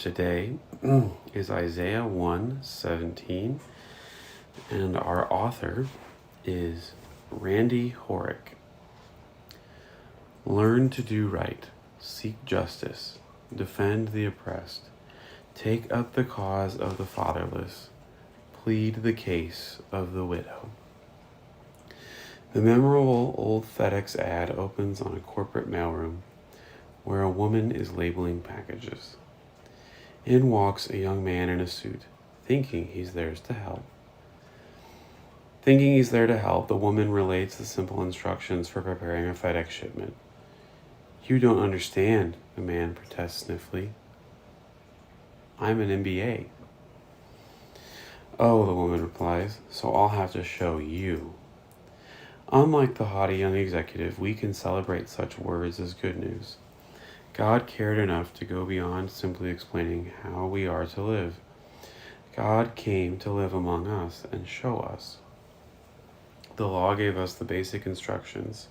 today is Isaiah 1:17, and our author is Randy Horrick. Learn to do right, seek justice, defend the oppressed, take up the cause of the fatherless, plead the case of the widow. The memorable old FedEx ad opens on a corporate mailroom where a woman is labeling packages. In walks a young man in a suit, thinking he's there to help. The woman relates the simple instructions for preparing a FedEx shipment. "You don't understand," the man protests sniffly. "I'm an MBA." "Oh," the woman replies, "so I'll have to show you." Unlike the haughty young executive, we can celebrate such words as good news. God cared enough to go beyond simply explaining how we are to live. God came to live among us and show us. The law gave us the basic instructions.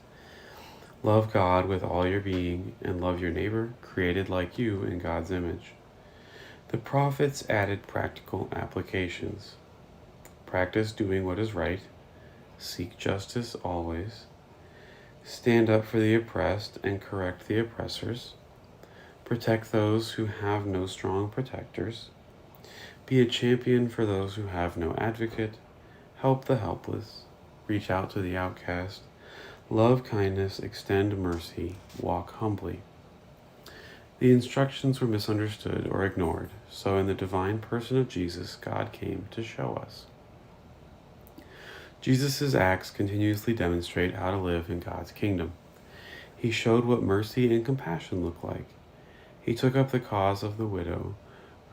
Love God with all your being and love your neighbor, created like you in God's image. The prophets added practical applications. Practice doing what is right. Seek justice always. Stand up for the oppressed and correct the oppressors. Protect those who have no strong protectors. Be a champion for those who have no advocate. Help the helpless. Reach out to the outcast. Love kindness, extend mercy, walk humbly. The instructions were misunderstood or ignored, so in the divine person of Jesus, God came to show us. Jesus' acts continuously demonstrate how to live in God's kingdom. He showed what mercy and compassion look like. He took up the cause of the widow,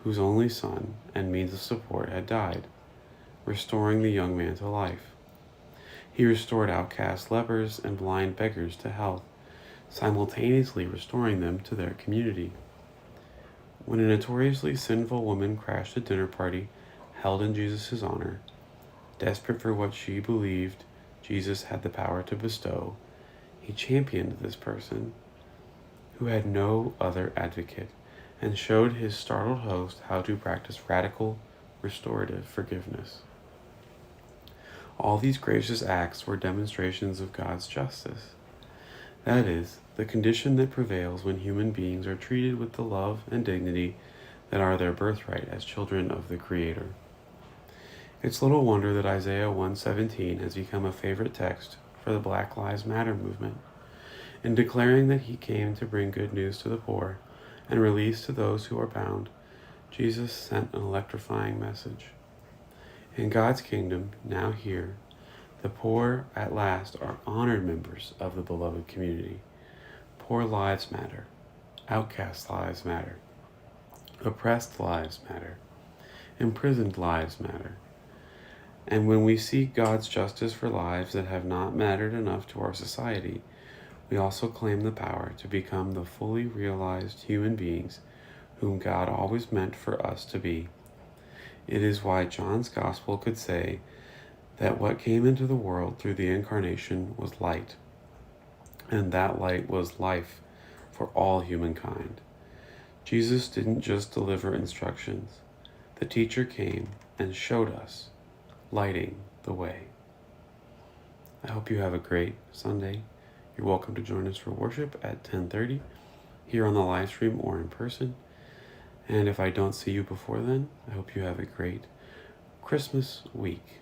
whose only son and means of support had died, restoring the young man to life. He restored outcast lepers and blind beggars to health, simultaneously restoring them to their community. When a notoriously sinful woman crashed a dinner party held in Jesus' honor, desperate for what she believed Jesus had the power to bestow, he championed this person who had no other advocate and showed his startled host how to practice radical, restorative forgiveness. All these gracious acts were demonstrations of God's justice. That is, the condition that prevails when human beings are treated with the love and dignity that are their birthright as children of the Creator. It's little wonder that Isaiah 1:17 has become a favorite text for the Black Lives Matter movement. In declaring that he came to bring good news to the poor and release to those who are bound, Jesus sent an electrifying message. In God's kingdom, now here, the poor at last are honored members of the beloved community. Poor lives matter. Outcast lives matter. Oppressed lives matter. Imprisoned lives matter. And when we seek God's justice for lives that have not mattered enough to our society, we also claim the power to become the fully realized human beings whom God always meant for us to be. It is why John's Gospel could say that what came into the world through the incarnation was light, and that light was life for all humankind. Jesus didn't just deliver instructions. The teacher came and showed us, lighting the way. I hope you have a great Sunday. You're welcome to join us for worship at 10:30 here on the live stream or in person. And if I don't see you before then, I hope you have a great Christmas week.